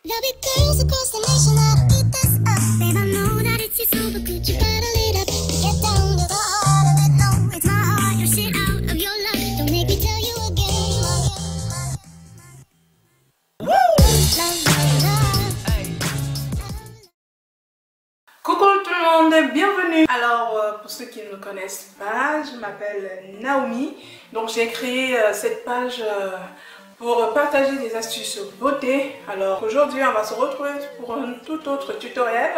There'll be girls across the nation that'll eat this up. Babe, I know that it's your super good, you gotta lead up. Get down to the heart of it, no, it's my heart. Your shit out of your life, don't make me tell you again. Woo! Love, love, love. Coucou tout le monde, bienvenue. Alors pour ceux qui ne me connaissent pas, je m'appelle Naomi. Donc j'ai créé cette page pour partager des astuces beauté. Alors aujourd'hui on va se retrouver pour un tout autre tutoriel.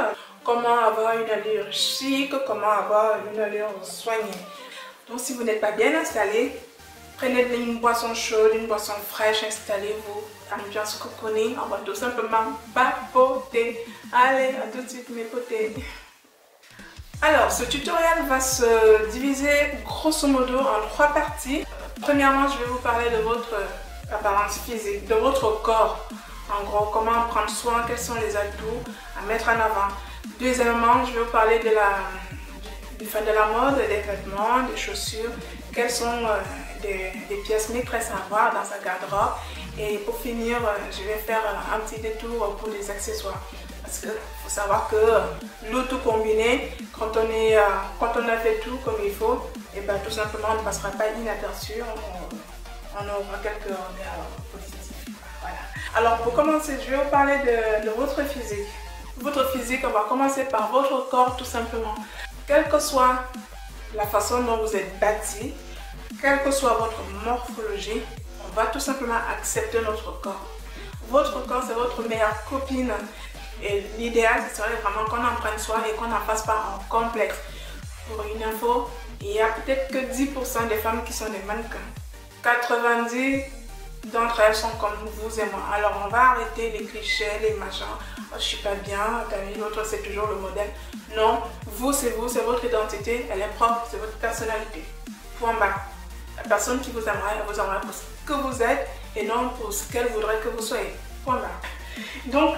Comment avoir une allure chic, comment avoir une allure soignée. Donc si vous n'êtes pas bien installé, prenez une boisson chaude, une boisson fraîche, installez-vous, ambiance cocooning, on va tout simplement papoter. Allez, à tout de suite mes potés. Alors, ce tutoriel va se diviser grosso modo en 3 parties. Premièrement, je vais vous parler de votre apparence physique, de votre corps. En gros, comment prendre soin, quels sont les atouts à mettre en avant. Deuxièmement, je vais vous parler de la mode, des vêtements, des chaussures, quelles sont des pièces maîtresses à avoir dans sa garde-robe. Et pour finir, je vais faire un petit détour pour les accessoires. Parce qu'il faut savoir que le tout combiné, quand on a fait tout comme il faut, et bien tout simplement on ne passera pas inaperçu, on aura quelques regards positifs. Voilà. Alors pour commencer, je vais vous parler de votre physique. Votre physique, on va commencer par votre corps tout simplement. Quelle que soit la façon dont vous êtes bâti, quelle que soit votre morphologie, on va tout simplement accepter notre corps. Votre corps, c'est votre meilleure copine. Et l'idéal, ce serait vraiment qu'on en prenne soin et qu'on n'en fasse pas un complexe. Pour une info, il y a peut-être que 10% des femmes qui sont des mannequins. 90 d'entre elles sont comme vous et moi. Alors on va arrêter les clichés, les machins. Oh, je suis pas bien, l'autre c'est toujours le modèle. Non, vous, c'est votre identité, elle est propre, c'est votre personnalité. Point barre. La personne qui vous aimerait, elle vous aimerait pour ce que vous êtes et non pour ce qu'elle voudrait que vous soyez. Point barre. Donc,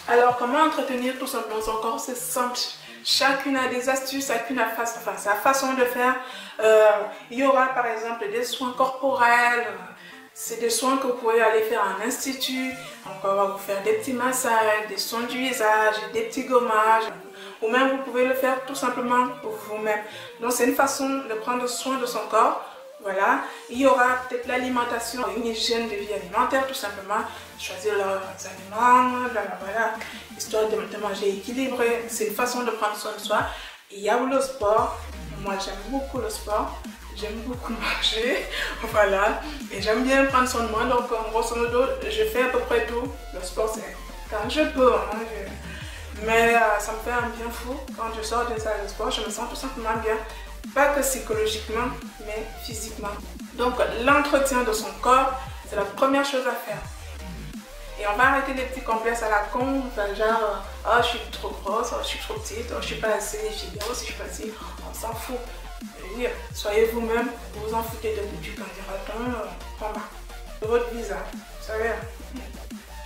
alors, comment entretenir tout simplement son corps? C'est simple. Chacune a des astuces, chacune a sa façon de faire. Il y aura par exemple des soins corporels. C'est des soins que vous pouvez aller faire en institut. Donc, on va vous faire des petits massages, des soins du visage, des petits gommages. Ou même vous pouvez le faire tout simplement pour vous-même. Donc, c'est une façon de prendre soin de son corps. Voilà, il y aura peut-être l'alimentation, une hygiène de vie alimentaire tout simplement, choisir leurs aliments, voilà, histoire de manger équilibré, c'est une façon de prendre soin de soi. Il y a le sport, moi j'aime beaucoup le sport, j'aime beaucoup manger, voilà, et j'aime bien prendre soin de moi, donc grosso modo je fais à peu près tout. Le sport c'est quand je peux, hein, mais ça me fait un bien fou quand je sors de salle de sport, je me sens tout simplement bien. Pas que psychologiquement, mais physiquement. Donc l'entretien de son corps, c'est la première chose à faire. Et on va arrêter les petits complexes à la con, genre oh je suis trop grosse, oh je suis trop petite, oh je suis pas assez figure, si je suis pas assez, on s'en fout. Soyez vous-même, vous vous en foutez du candidat, de votre visage, vous savez,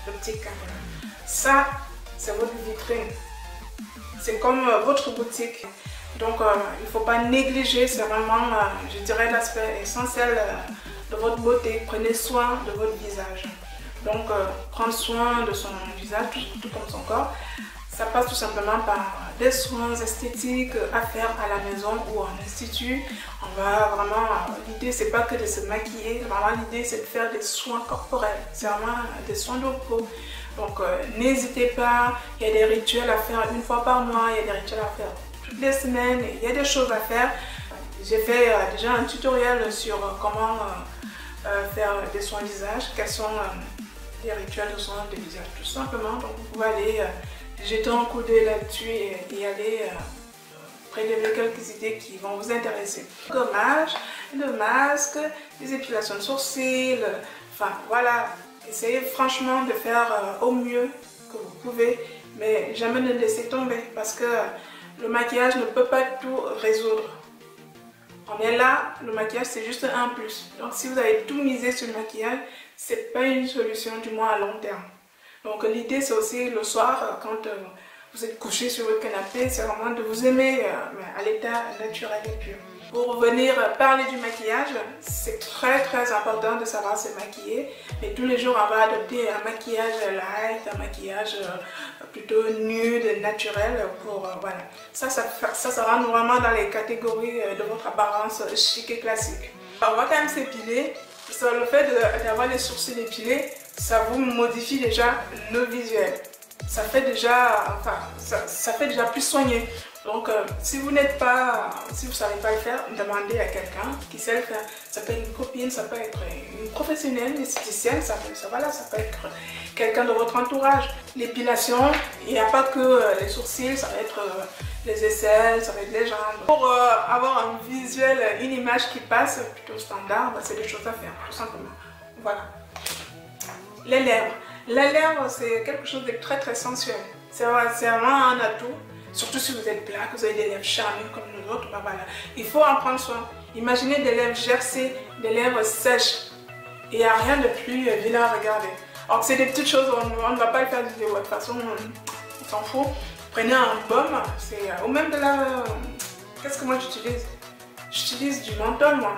le petit candidat. Ça, c'est votre vitrine. C'est comme votre boutique. Donc il ne faut pas négliger, c'est vraiment, je dirais, l'aspect essentiel de votre beauté. Prenez soin de votre visage. Donc prendre soin de son visage, tout comme son corps, ça passe tout simplement par des soins esthétiques à faire à la maison ou en institut. On va vraiment, l'idée c'est pas que de se maquiller, vraiment l'idée c'est de faire des soins corporels, c'est vraiment des soins de peau. Donc n'hésitez pas, il y a des rituels à faire une fois par mois, il y a des rituels à faire toutes les semaines, il y a des choses à faire. J'ai fait déjà un tutoriel sur comment faire des soins de visage, quels sont les rituels de soins de visage tout simplement. Donc vous pouvez aller jeter un coup d'œil là-dessus et aller prélever quelques idées qui vont vous intéresser. Gommage, le masque, les épilations de sourcils, enfin voilà, essayez franchement de faire au mieux que vous pouvez, mais jamais ne laissez tomber parce que le maquillage ne peut pas tout résoudre. On est là, le maquillage c'est juste un plus. Donc si vous avez tout misé sur le maquillage, c'est pas une solution du moins à long terme. Donc l'idée c'est aussi le soir, quand vous êtes couché sur votre canapé, c'est vraiment de vous aimer à l'état naturel et pur. Pour venir parler du maquillage, c'est très important de savoir se maquiller. Mais tous les jours, on va adopter un maquillage light, un maquillage plutôt nude, naturel. Pour, voilà. Ça rentre vraiment dans les catégories de votre apparence chic et classique. Alors, on va quand même s'épiler. Le fait d'avoir les sourcils épilés, ça vous modifie déjà le visuel. Ça fait déjà plus soigné. Donc, si vous savez pas le faire, demandez à quelqu'un qui sait le faire. Ça peut être une copine, ça peut être une professionnelle, une esthéticienne, ça peut être quelqu'un de votre entourage. L'épilation, il n'y a pas que les sourcils, ça va être les aisselles, ça va être les jambes. Pour avoir un visuel, une image qui passe plutôt standard, c'est des choses à faire, tout simplement. Voilà. Les lèvres. Les lèvres, c'est quelque chose de très sensuel. C'est vraiment un atout. Surtout si vous êtes black, vous avez des lèvres charnues comme nous autres, ben voilà. Il faut en prendre soin. Imaginez des lèvres gercées, des lèvres sèches. Il n'y a rien de plus vilain à regarder. Alors c'est des petites choses, on ne va pas le faire du vidéo. De toute façon, on s'en fout. Prenez un baume, ou même de la... Qu'est-ce que moi j'utilise? J'utilise du menthol, moi.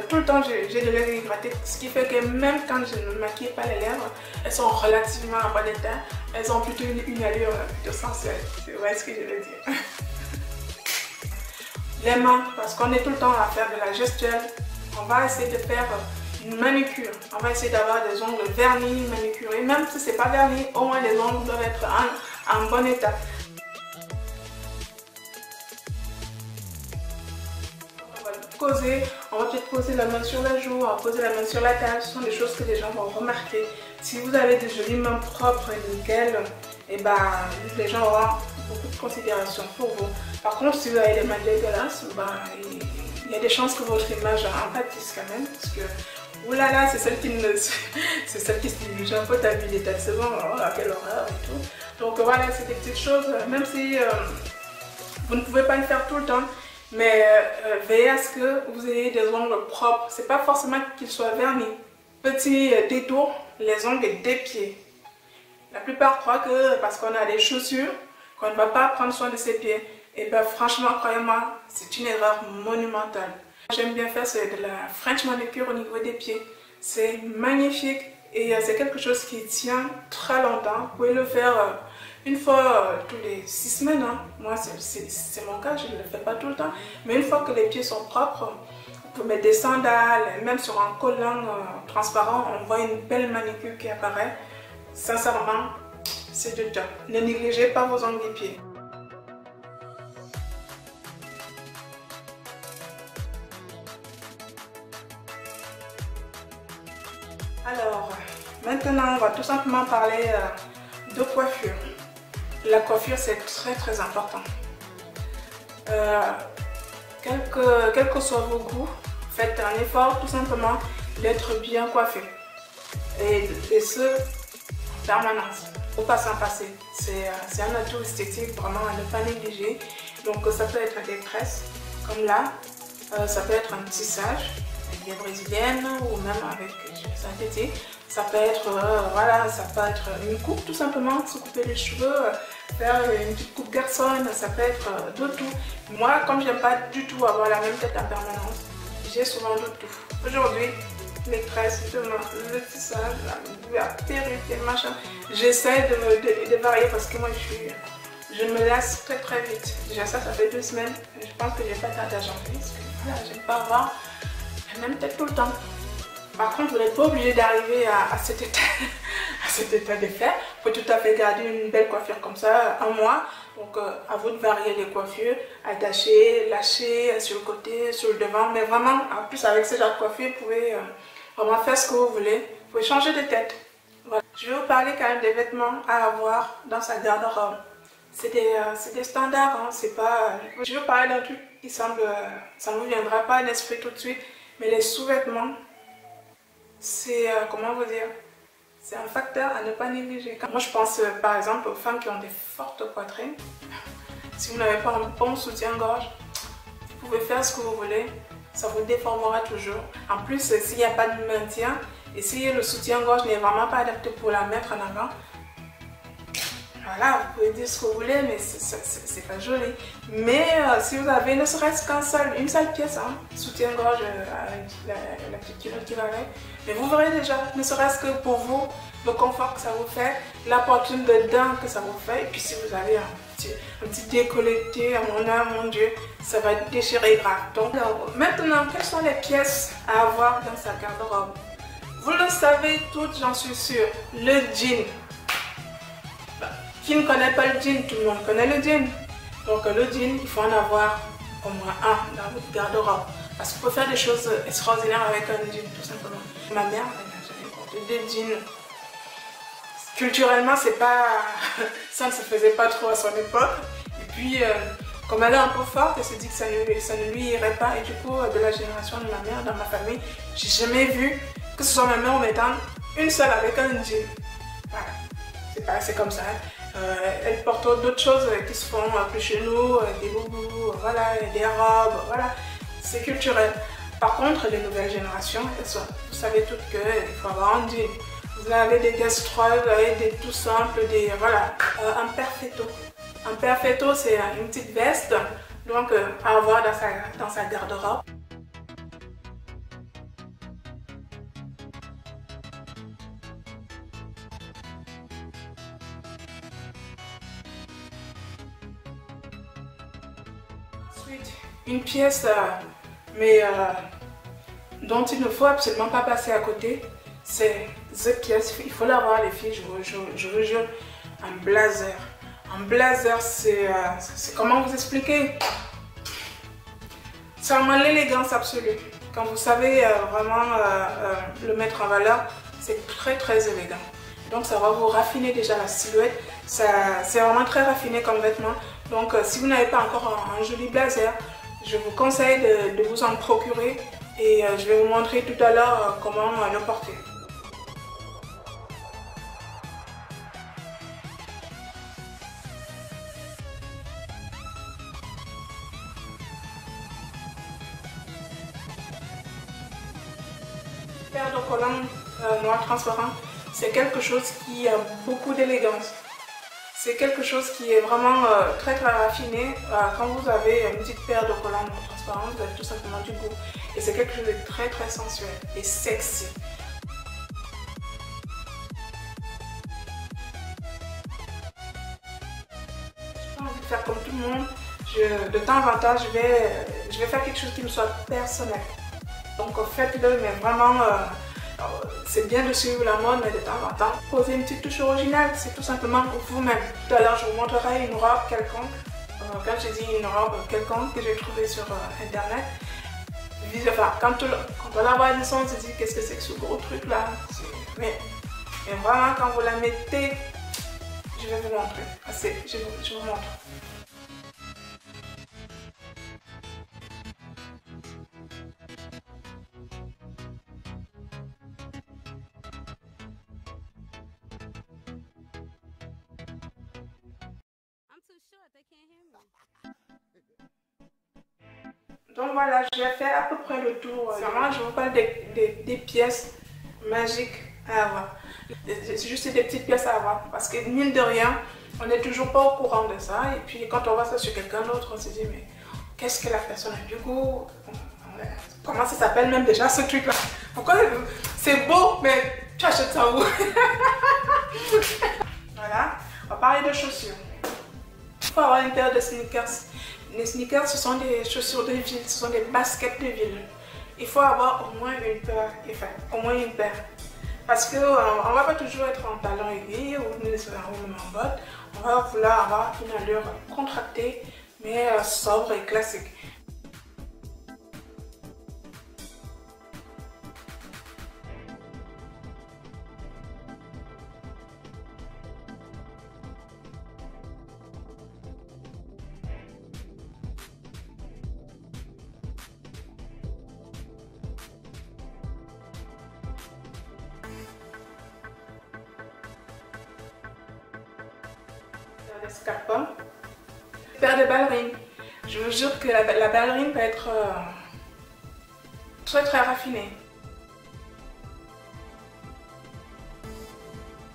Tout le temps, j'ai des lèvres hydratées, ce qui fait que même quand je ne maquille pas les lèvres, elles sont relativement en bon état. Elles ont plutôt une allure plutôt sensuelle. Vous voyez ce que je veux dire. Les mains, parce qu'on est tout le temps à faire de la gestuelle, on va essayer de faire une manucure. On va essayer d'avoir des ongles vernis, manucurés. Même si ce n'est pas verni, au moins les ongles doivent être en bon état. On va peut-être poser la main sur la joue, on va poser la main sur la table, ce sont des choses que les gens vont remarquer. Si vous avez des jolies mains propres et nickel, et ben, les gens auront beaucoup de considération pour vous. Par contre, si vous avez des mains dégueulasses, ben, il y a des chances que votre image en pâtisse quand même, parce que oulala, c'est celle qui stimule un peu ta vie d'état de seconde, oh, à quelle horreur et tout. Donc voilà, c'est des petites choses, même si vous ne pouvez pas le faire tout le temps. Mais veillez à ce que vous ayez des ongles propres. C'est pas forcément qu'ils soient vernis. Petit détour, les ongles des pieds. La plupart croient que parce qu'on a des chaussures, qu'on ne va pas prendre soin de ses pieds. Et bien franchement, croyez-moi, c'est une erreur monumentale. J'aime bien faire de la French manicure au niveau des pieds. C'est magnifique et c'est quelque chose qui tient très longtemps. Vous pouvez le faire une fois tous les 6 semaines, hein. Moi c'est mon cas, je ne le fais pas tout le temps. Mais une fois que les pieds sont propres, vous pouvez mettre des sandales, même sur un collant transparent, on voit une belle manicure qui apparaît. Sincèrement, c'est du top. Ne négligez pas vos ongles des pieds. Alors, maintenant on va tout simplement parler de coiffure. La coiffure, c'est très important. Quel que soit vos goûts, faites un effort tout simplement d'être bien coiffé. Et ce, en permanence. Il ne faut pas s'en passer. C'est un atout esthétique vraiment à ne pas négliger. Donc ça peut être des tresses, comme là. Ça peut être un tissage avec des brésiliennes ou même avec du synthétique. Ça peut être, voilà, ça peut être une coupe tout simplement, se couper les cheveux, faire une petite coupe garçonne, ça peut être de tout. Moi, comme j'aime pas du tout avoir la même tête en permanence, j'ai souvent de tout. Aujourd'hui, les tresses, demain, le tissage, la perruque, les machins. J'essaie de varier parce que moi, je me lasse très vite. Déjà ça fait 2 semaines. Je pense que j'ai pas tardé à changer parce que voilà, j'aime pas avoir la même tête tout le temps. Par contre, vous n'êtes pas obligé d'arriver à cet état de fait. Vous pouvez tout à fait garder une belle coiffure comme ça, un mois. Donc, à vous de varier les coiffures, attacher, lâcher sur le côté, sur le devant. Mais vraiment, en plus, avec ce genre de coiffure, vous pouvez vraiment faire ce que vous voulez. Vous pouvez changer de tête. Voilà. Je vais vous parler quand même des vêtements à avoir dans sa garde-robe. C'est des standards, hein, c'est pas... Je vais vous parler d'un truc qui semble... ça ne vous viendra pas à l'esprit tout de suite. Mais les sous-vêtements, c'est, comment vous dire, c'est un facteur à ne pas négliger. Moi je pense par exemple aux femmes qui ont des fortes poitrines. Si vous n'avez pas un bon soutien-gorge, vous pouvez faire ce que vous voulez, ça vous déformera toujours. En plus, s'il n'y a pas de maintien et si le soutien-gorge n'est vraiment pas adapté pour la mettre en avant, Voilà, vous pouvez dire ce que vous voulez, mais c'est pas joli. Mais si vous avez ne serait-ce une seule pièce, hein, soutien-gorge avec la petite culotte qui va avec, mais vous verrez déjà, ne serait-ce que pour vous, le confort que ça vous fait, la poitrine dedans que ça vous fait, et puis si vous avez un petit décolleté, mon Dieu, ça va déchirer grave. Donc maintenant, quelles sont les pièces à avoir dans sa garde-robe? Vous le savez toutes, j'en suis sûre, le jean. Qui ne connaît pas le jean? Tout le monde connaît le jean. Donc le jean, il faut en avoir au moins un dans votre garde-robe. Parce qu'on peut faire des choses extraordinaires avec un jean, tout simplement. Ma mère, elle n'a jamais porté de jean. Culturellement, c'est pas... ça ne se faisait pas trop à son époque. Et puis, comme elle est un peu forte, elle s'est dit que ça ne lui irait pas. Et du coup, de la génération de ma mère, dans ma famille, j'ai jamais vu que ce soit ma mère en mettant une seule avec un jean. Voilà. C'est comme ça. Elle porte d'autres choses qui se font plus chez nous, des boubous, voilà, des robes, voilà. C'est culturel. Par contre, les nouvelles générations, vous savez toutes qu'il faut avoir un jean. Vous avez des destroys, vous avez des tout simples, voilà, un perfetto. Un perfetto, c'est une petite veste, donc à avoir dans sa garde-robe. Ensuite, une pièce, dont il ne faut absolument pas passer à côté, c'est cette pièce, il faut l'avoir les filles, je vous jure, un blazer. Un blazer, c'est comment vous expliquer? C'est vraiment l'élégance absolue. Quand vous savez vraiment le mettre en valeur, c'est très très élégant. Donc ça va vous raffiner déjà la silhouette, c'est vraiment très raffiné comme vêtement. Donc si vous n'avez pas encore un joli blazer, je vous conseille de vous en procurer et je vais vous montrer tout à l'heure comment le porter. Paire de collants noir transparent, c'est quelque chose qui a beaucoup d'élégance. C'est quelque chose qui est vraiment très très raffiné. Quand vous avez une petite paire de collants noir transparent, vous avez tout simplement du goût. Et c'est quelque chose de très très sensuel et sexy. J'ai pas envie de faire comme tout le monde. De temps en temps, je vais faire quelque chose qui me soit personnel. Donc faites-le, mais vraiment, c'est bien de suivre la mode, mais de temps en temps, posez une petite touche originale, c'est tout simplement pour vous-même. Tout à l'heure, je vous montrerai une robe quelconque. Quand j'ai dit une robe quelconque que j'ai trouvée sur internet, enfin, quand on la voit à distance, on se dit qu'est-ce que c'est que ce gros truc là. Mais vraiment, quand vous la mettez, je vais vous montrer. Je vous montre. Donc voilà, j'ai fait à peu près le tour. Vraiment, je vous parle des pièces magiques à avoir. C'est juste des petites pièces à avoir. Parce que mine de rien, on n'est toujours pas au courant de ça. Et puis quand on voit ça sur quelqu'un d'autre, on se dit mais qu'est-ce que la personne a du goût? Comment ça s'appelle même déjà ce truc là? Pourquoi c'est beau mais tu achètes ça où? Voilà, on va parler de chaussures. Il faut avoir une paire de sneakers. Les sneakers, ce sont des chaussures de ville, ce sont des baskets de ville. Il faut avoir au moins une paire, enfin, au moins une paire. Parce qu'on ne va pas toujours être en talons aiguilles ou même en bottes. On va vouloir avoir une allure contractée, mais sobre et classique. Scarpa, paire de ballerines. Je vous jure que la ballerine peut être très très raffinée.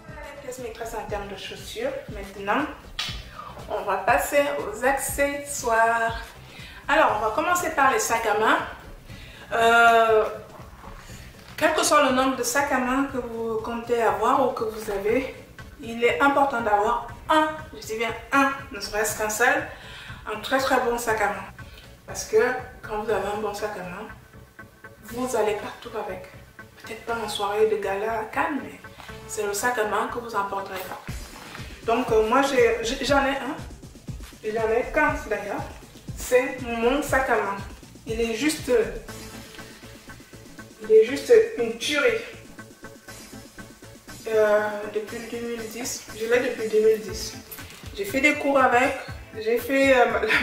Voilà les pièces ceci maîtresse en termes de chaussures. Maintenant, on va passer aux accessoires. Alors, on va commencer par les sacs à main. Quel que soit le nombre de sacs à main que vous comptez avoir ou que vous avez, il est important d'avoir un, je dis bien un, ne serait-ce qu'un seul, un très bon sac à main. Parce que quand vous avez un bon sac à main, vous allez partout avec. Peut-être pas en soirée de gala à Cannes, mais c'est le sac à main que vous emporterez pas. Donc moi j'en ai un, j'en ai qu'un d'ailleurs, c'est mon sac à main. Il est juste une tuerie. Depuis 2010, je l'ai depuis 2010. J'ai fait des cours avec, j'ai fait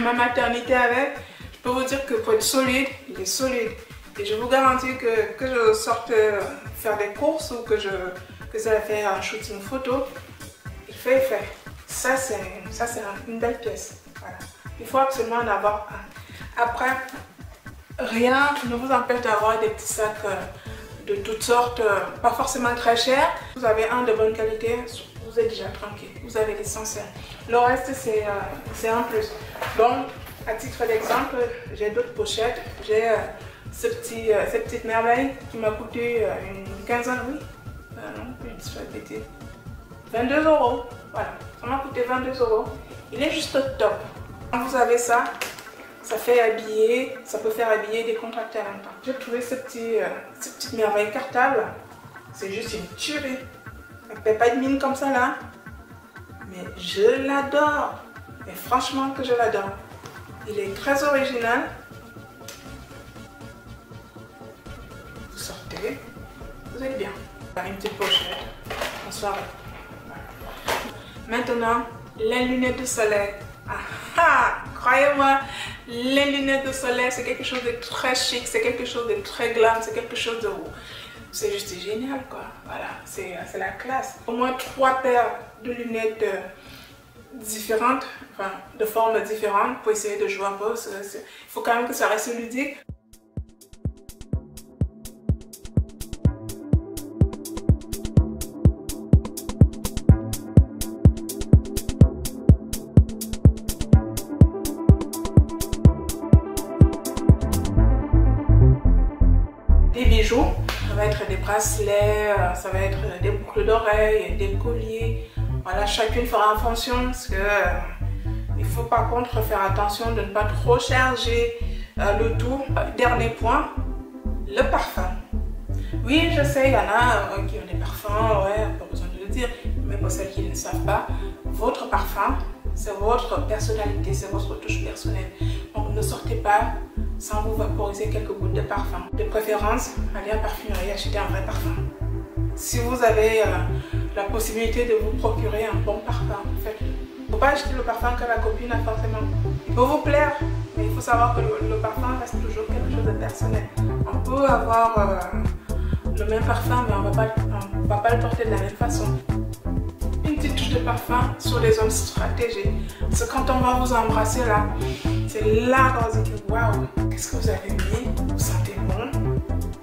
ma maternité avec. Je peux vous dire que pour être solide, il est solide. Et je vous garantis que je sorte faire des courses ou que ça va faire un shooting photo, il fait effet. Ça c'est une belle pièce. Voilà. Il faut absolument en avoir un. Après, rien ne vous empêche d'avoir des petits sacs de toutes sortes, pas forcément très chers. Vous avez un de bonne qualité, vous êtes déjà tranquille, vous avez l'essentiel. Le reste c'est un plus. Donc, à titre d'exemple, j'ai d'autres pochettes. J'ai cette petite merveille qui m'a coûté une quinzaine, oui, non, je dis pas de bêtises, 22 €. Voilà, ça m'a coûté 22 €. Il est juste top. Quand vous avez ça, ça fait habiller, ça peut faire habiller des contractés en même temps. J'ai trouvé cette petite merveille cartable. C'est juste une tuerie. Elle ne fait pas de mine comme ça là. Mais je l'adore. Mais franchement que je l'adore. Il est très original. Vous sortez, vous êtes bien. Une petite pochette en soirée. Voilà. Maintenant, les lunettes de soleil. Croyez-moi, les lunettes de soleil, c'est quelque chose de très chic, c'est quelque chose de très glam, c'est quelque chose de... C'est juste génial, quoi. Voilà, c'est la classe. Au moins 3 paires de lunettes différentes, enfin, de formes différentes pour essayer de jouer un peu. Il faut quand même que ça reste ludique. Des bijoux, ça va être des bracelets, ça va être des boucles d'oreilles, des colliers. Voilà, chacune fera en fonction parce que il faut par contre faire attention de ne pas trop charger le tout. Dernier point, le parfum. Oui, je sais, il y en a qui ont des parfums, ouais, pas besoin de le dire, mais pour celles qui ne savent pas, votre parfum, c'est votre personnalité, c'est votre touche personnelle. Donc ne sortez pas sans vous vaporiser quelques gouttes de parfum. De préférence, allez en parfumerie, achetez un vrai parfum. Si vous avez la possibilité de vous procurer un bon parfum, faites-le. Il ne faut pas acheter le parfum que la copine a forcément. Il peut vous plaire, mais il faut savoir que le parfum reste toujours quelque chose de personnel. On peut avoir le même parfum, mais on ne va pas le porter de la même façon. Une petite touche de parfum sur les zones stratégiques. Parce que quand on va vous embrasser là, c'est là qu'on se dit waouh, qu'est-ce que vous avez mis, vous sentez bon.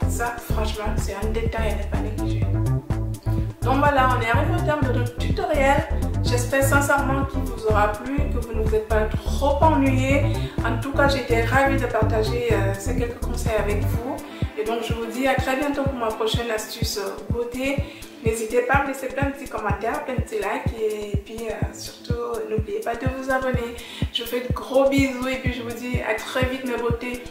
Ça, franchement, c'est un détail à ne pas négliger. Donc voilà, on est arrivé au terme de notre tutoriel. J'espère sincèrement qu'il vous aura plu, que vous ne vous êtes pas trop ennuyés. En tout cas, j'étais ravie de partager ces quelques conseils avec vous. Et donc, je vous dis à très bientôt pour ma prochaine astuce beauté. N'hésitez pas à me laisser plein de petits commentaires, plein de petits likes. Et puis, surtout, n'oubliez pas de vous abonner. Je vous fais de gros bisous et puis je vous dis à très vite mes beautés.